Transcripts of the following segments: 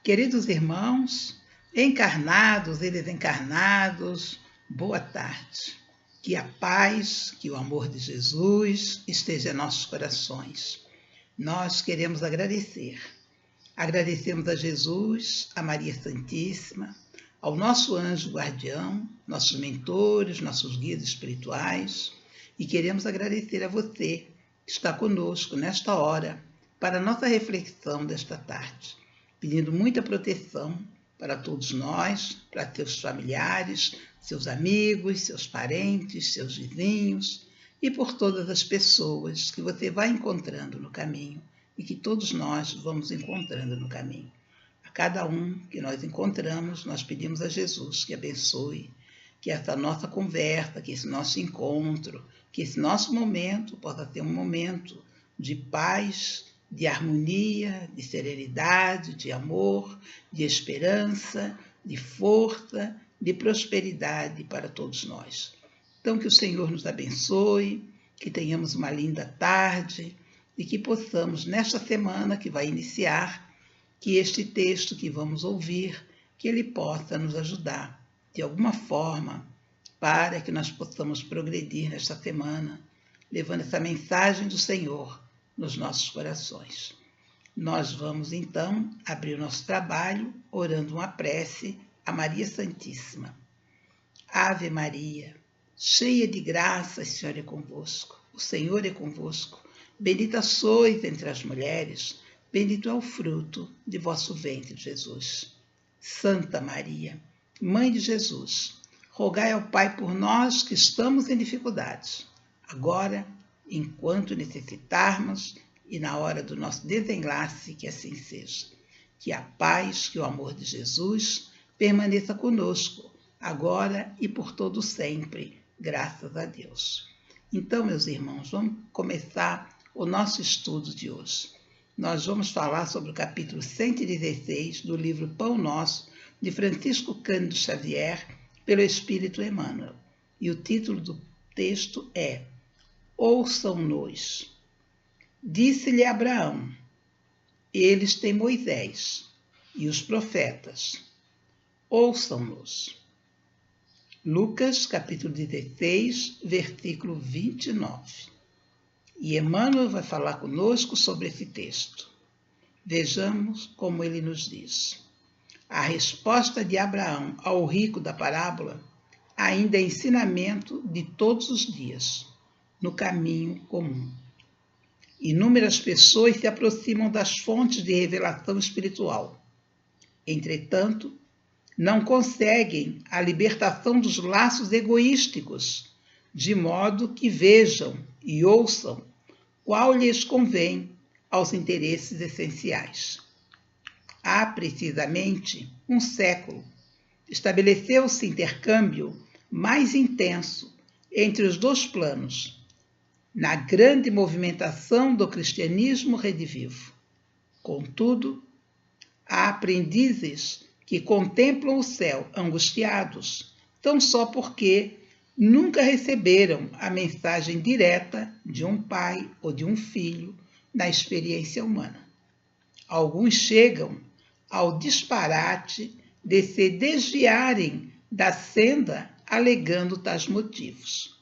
Queridos irmãos, encarnados e desencarnados, boa tarde. Que a paz, que o amor de Jesus esteja em nossos corações. Nós queremos agradecer. Agradecemos a Jesus, a Maria Santíssima, ao nosso anjo guardião, nossos mentores, nossos guias espirituais, e queremos agradecer a você que está conosco nesta hora para a nossa reflexão desta tarde, pedindo muita proteção para todos nós, para seus familiares, seus amigos, seus parentes, seus vizinhos e por todas as pessoas que você vai encontrando no caminho e que todos nós vamos encontrando no caminho. A cada um que nós encontramos, nós pedimos a Jesus que abençoe, que essa nossa conversa, que esse nosso encontro, que esse nosso momento possa ser um momento de paz, de harmonia, de serenidade, de amor, de esperança, de força, de prosperidade para todos nós. Então, que o Senhor nos abençoe, que tenhamos uma linda tarde e que possamos, nesta semana que vai iniciar, que este texto que vamos ouvir, que ele possa nos ajudar, de alguma forma, para que nós possamos progredir nesta semana, levando essa mensagem do Senhor nos nossos corações. Nós vamos, então, abrir o nosso trabalho orando uma prece a Maria Santíssima. Ave Maria, cheia de graça, o Senhor é convosco. O Senhor é convosco. Bendita sois entre as mulheres, bendito é o fruto de vosso ventre, Jesus. Santa Maria, Mãe de Jesus, rogai ao Pai por nós que estamos em dificuldades, agora, enquanto necessitarmos e na hora do nosso desenlace, que assim seja. Que a paz, que o amor de Jesus permaneça conosco, agora e por todo sempre, graças a Deus. Então, meus irmãos, vamos começar o nosso estudo de hoje. Nós vamos falar sobre o capítulo 116 do livro Pão Nosso, de Francisco Cândido Xavier, pelo Espírito Emmanuel. E o título do texto é Ouçam-nos. Disse-lhe Abraão, eles têm Moisés e os profetas. Ouçam-nos. Lucas, capítulo 16, versículo 29. E Emmanuel vai falar conosco sobre esse texto. Vejamos como ele nos diz. A resposta de Abraão ao rico da parábola ainda é ensinamento de todos os dias, no caminho comum. Inúmeras pessoas se aproximam das fontes de revelação espiritual. Entretanto, não conseguem a libertação dos laços egoísticos, de modo que vejam e ouçam qual lhes convém aos interesses essenciais. Há precisamente um século, estabeleceu-se intercâmbio mais intenso entre os dois planos, na grande movimentação do cristianismo redivivo. Contudo, há aprendizes que contemplam o céu angustiados, tão só porque nunca receberam a mensagem direta de um pai ou de um filho na experiência humana. Alguns chegam ao disparate de se desviarem da senda alegando tais motivos.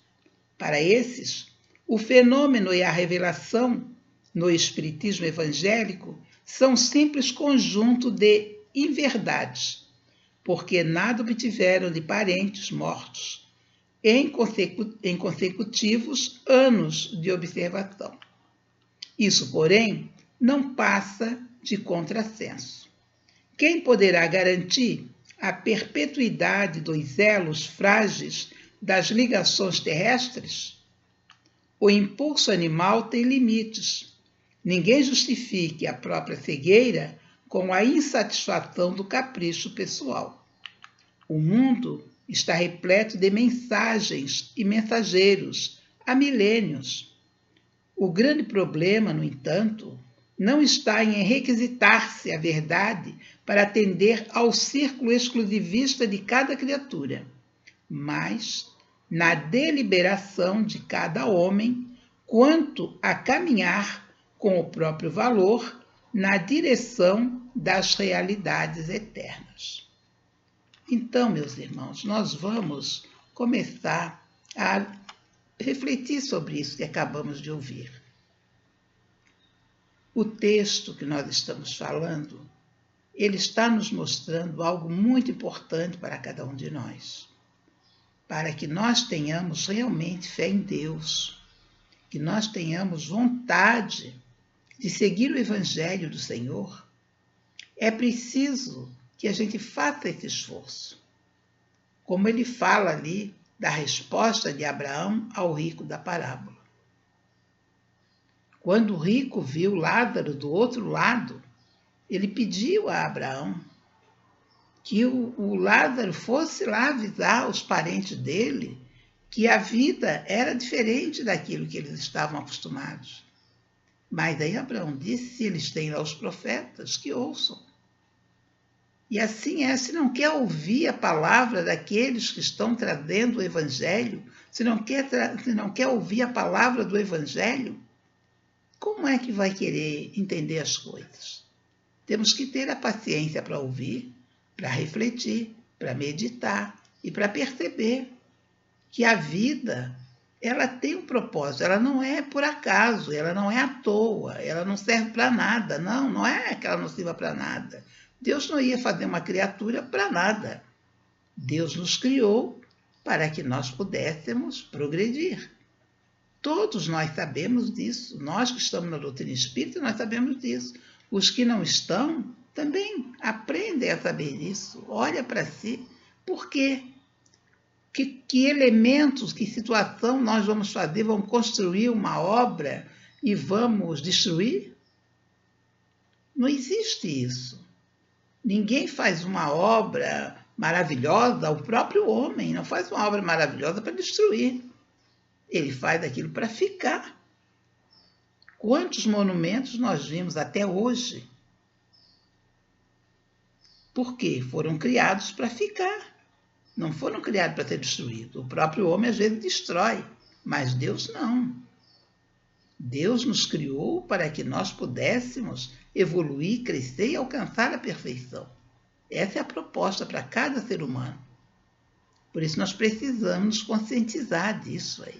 Para esses, o fenômeno e a revelação no espiritismo evangélico são simples conjunto de inverdades, porque nada obtiveram de parentes mortos em consecutivos anos de observação. Isso, porém, não passa de contrassenso. Quem poderá garantir a perpetuidade dos elos frágeis das ligações terrestres? O impulso animal tem limites. Ninguém justifique a própria cegueira com a insatisfação do capricho pessoal. O mundo está repleto de mensagens e mensageiros há milênios. O grande problema, no entanto, não está em requisitar-se a verdade para atender ao círculo exclusivista de cada criatura, mas na deliberação de cada homem quanto a caminhar com o próprio valor na direção das realidades eternas. Então, meus irmãos, nós vamos começar a refletir sobre isso que acabamos de ouvir. O texto que nós estamos falando, ele está nos mostrando algo muito importante para cada um de nós, para que nós tenhamos realmente fé em Deus, que nós tenhamos vontade de seguir o Evangelho do Senhor. É preciso que a gente faça esse esforço. Como ele fala ali da resposta de Abraão ao rico da parábola. Quando o rico viu Lázaro do outro lado, ele pediu a Abraão que o Lázaro fosse lá avisar os parentes dele que a vida era diferente daquilo que eles estavam acostumados. Mas aí Abraão disse, se eles têm lá os profetas, que ouçam. E assim é, se não quer ouvir a palavra daqueles que estão trazendo o Evangelho, se não quer ouvir a palavra do Evangelho, como é que vai querer entender as coisas? Temos que ter a paciência para ouvir, para refletir, para meditar e para perceber que a vida, ela tem um propósito, ela não é por acaso, ela não é à toa, ela não serve para nada, não é que ela não sirva para nada. Deus não ia fazer uma criatura para nada. Deus nos criou para que nós pudéssemos progredir. Todos nós sabemos disso. Nós que estamos na doutrina espírita, nós sabemos disso. Os que não estão também aprendem a saber disso. Olha para si. Por quê? Que elementos, que situação nós vamos fazer? Vamos construir uma obra e vamos destruir? Não existe isso. Ninguém faz uma obra maravilhosa, o próprio homem não faz uma obra maravilhosa para destruir. Ele faz aquilo para ficar. Quantos monumentos nós vimos até hoje? Por quê? Foram criados para ficar. Não foram criados para ser destruídos. O próprio homem às vezes destrói, mas Deus não. Deus nos criou para que nós pudéssemos evoluir, crescer e alcançar a perfeição. Essa é a proposta para cada ser humano. Por isso nós precisamos nos conscientizar disso aí.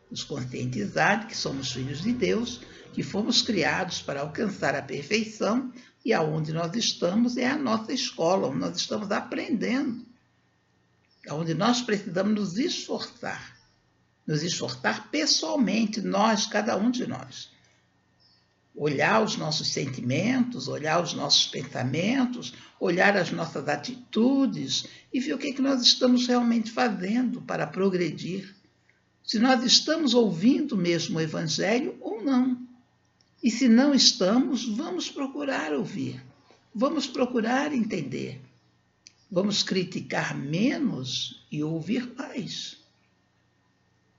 Nos conscientizar de que somos filhos de Deus, que fomos criados para alcançar a perfeição e aonde nós estamos é a nossa escola, onde nós estamos aprendendo. Onde nós precisamos nos esforçar pessoalmente, nós, cada um de nós. Olhar os nossos sentimentos, olhar os nossos pensamentos, olhar as nossas atitudes e ver o que nós estamos realmente fazendo para progredir. Se nós estamos ouvindo mesmo o Evangelho ou não. E se não estamos, vamos procurar ouvir, vamos procurar entender. Vamos criticar menos e ouvir mais.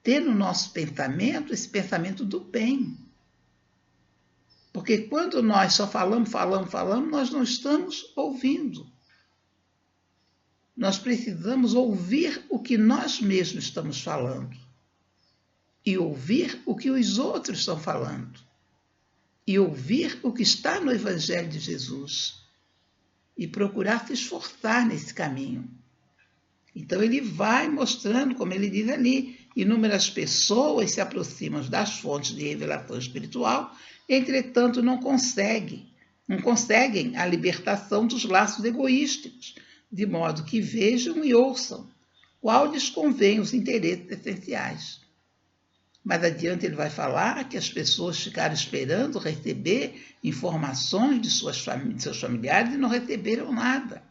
Ter no nosso pensamento esse pensamento do bem. Porque quando nós só falamos, nós não estamos ouvindo. Nós precisamos ouvir o que nós mesmos estamos falando. E ouvir o que os outros estão falando. E ouvir o que está no Evangelho de Jesus. E procurar se esforçar nesse caminho. Então ele vai mostrando, como ele diz ali, inúmeras pessoas se aproximam das fontes de revelação espiritual, entretanto não conseguem a libertação dos laços egoísticos, de modo que vejam e ouçam qual lhes convém os interesses essenciais. Mais adiante ele vai falar que as pessoas ficaram esperando receber informações de seus familiares e não receberam nada.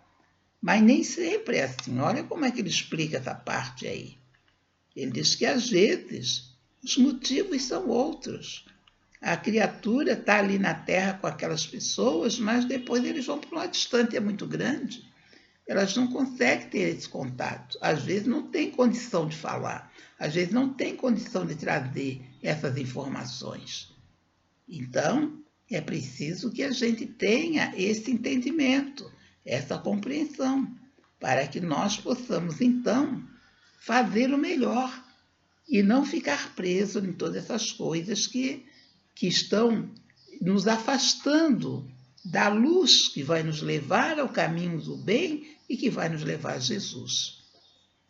Mas nem sempre é assim. Olha como é que ele explica essa parte aí. Ele diz que às vezes os motivos são outros. A criatura está ali na Terra com aquelas pessoas, mas depois eles vão para uma distância muito grande. Elas não conseguem ter esse contato. Às vezes não tem condição de falar. Às vezes não tem condição de trazer essas informações. Então, é preciso que a gente tenha esse entendimento, essa compreensão, para que nós possamos, então, fazer o melhor e não ficar preso em todas essas coisas que estão nos afastando da luz que vai nos levar ao caminho do bem e que vai nos levar a Jesus.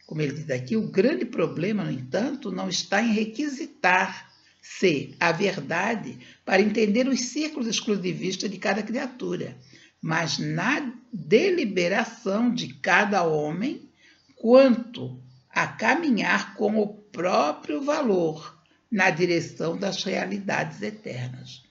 Como ele diz aqui, o grande problema, no entanto, não está em requisitar-se a verdade para entender os círculos exclusivistas de cada criatura, mas na deliberação de cada homem quanto a caminhar com o próprio valor na direção das realidades eternas.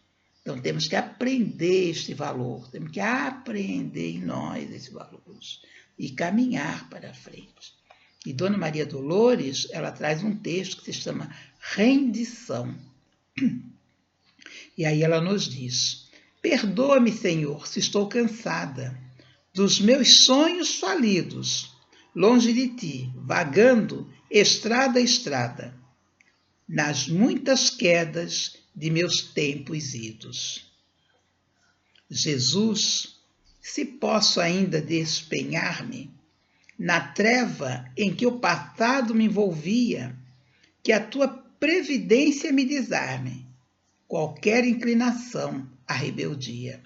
Então, temos que aprender este valor, temos que aprender em nós esses valores e caminhar para frente. E Dona Maria Dolores, ela traz um texto que se chama Rendição. E aí ela nos diz: perdoa-me, Senhor, se estou cansada dos meus sonhos falidos, longe de ti, vagando estrada a estrada, nas muitas quedas de meus tempos idos. Jesus, se posso ainda despenhar-me na treva em que o passado me envolvia, que a tua previdência me desarme qualquer inclinação à rebeldia.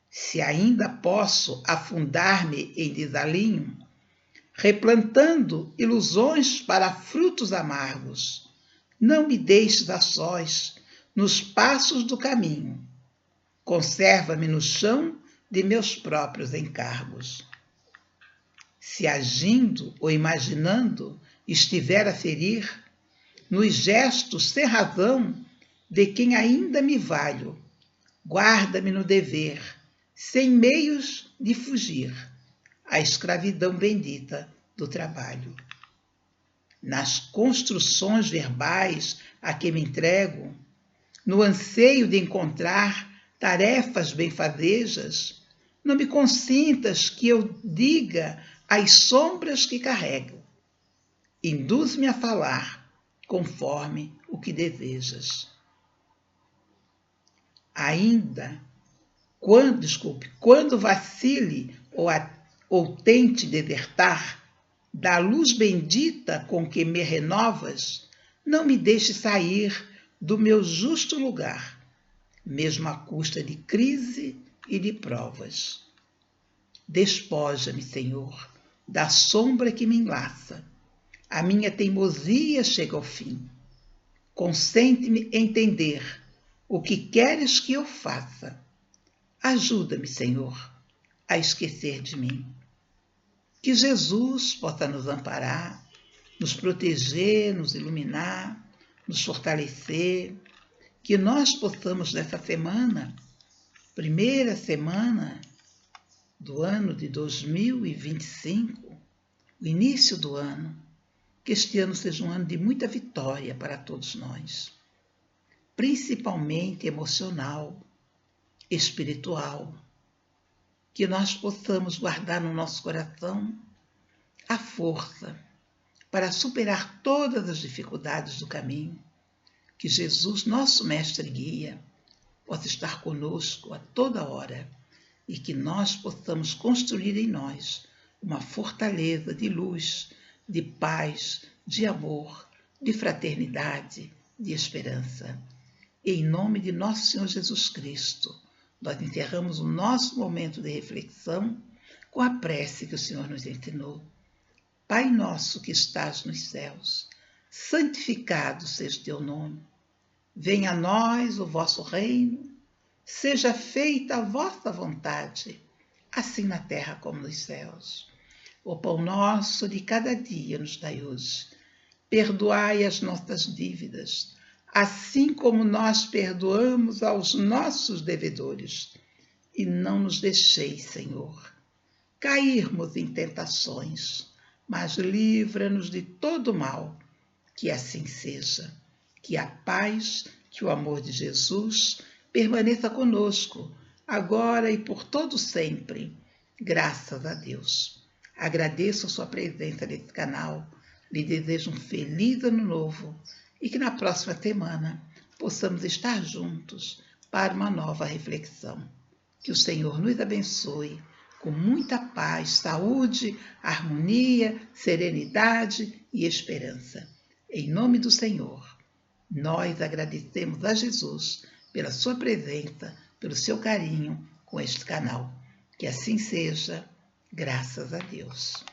Se ainda posso afundar-me em desalinho, replantando ilusões para frutos amargos, não me deixes a sós nos passos do caminho. Conserva-me no chão de meus próprios encargos. Se agindo ou imaginando estiver a ferir, nos gestos sem razão de quem ainda me valho, guarda-me no dever, sem meios de fugir à escravidão bendita do trabalho. Nas construções verbais a que me entrego, no anseio de encontrar tarefas benfazejas, não me consintas que eu diga as sombras que carrego. Induz-me a falar conforme o que desejas. Ainda, quando vacile ou tente desertar da luz bendita com que me renovas, não me deixe sair do meu justo lugar, mesmo à custa de crise e de provas. Despoja-me, Senhor, da sombra que me enlaça. A minha teimosia chega ao fim. Consente-me entender o que queres que eu faça. Ajuda-me, Senhor, a esquecer de mim. Que Jesus possa nos amparar, nos proteger, nos iluminar, nos fortalecer. Que nós possamos, nessa semana, primeira semana do ano de 2025, o início do ano, que este ano seja um ano de muita vitória para todos nós, principalmente emocional, espiritual, que nós possamos guardar no nosso coração a força para superar todas as dificuldades do caminho, que Jesus, nosso mestre e guia, possa estar conosco a toda hora e que nós possamos construir em nós uma fortaleza de luz, de paz, de amor, de fraternidade, de esperança. Em nome de nosso Senhor Jesus Cristo, nós encerramos o nosso momento de reflexão com a prece que o Senhor nos ensinou. Pai nosso que estás nos céus, santificado seja o teu nome. Venha a nós o vosso reino, seja feita a vossa vontade, assim na terra como nos céus. O pão nosso de cada dia nos dai hoje. Perdoai as nossas dívidas, assim como nós perdoamos aos nossos devedores. E não nos deixeis, Senhor, cairmos em tentações, mas livra-nos de todo mal. Que assim seja. Que a paz, que o amor de Jesus permaneça conosco, agora e por todo sempre. Graças a Deus. Agradeço a sua presença nesse canal. Lhe desejo um feliz ano novo e que na próxima semana possamos estar juntos para uma nova reflexão. Que o Senhor nos abençoe com muita paz, saúde, harmonia, serenidade e esperança. Em nome do Senhor, nós agradecemos a Jesus pela sua presença, pelo seu carinho com este canal. Que assim seja, graças a Deus.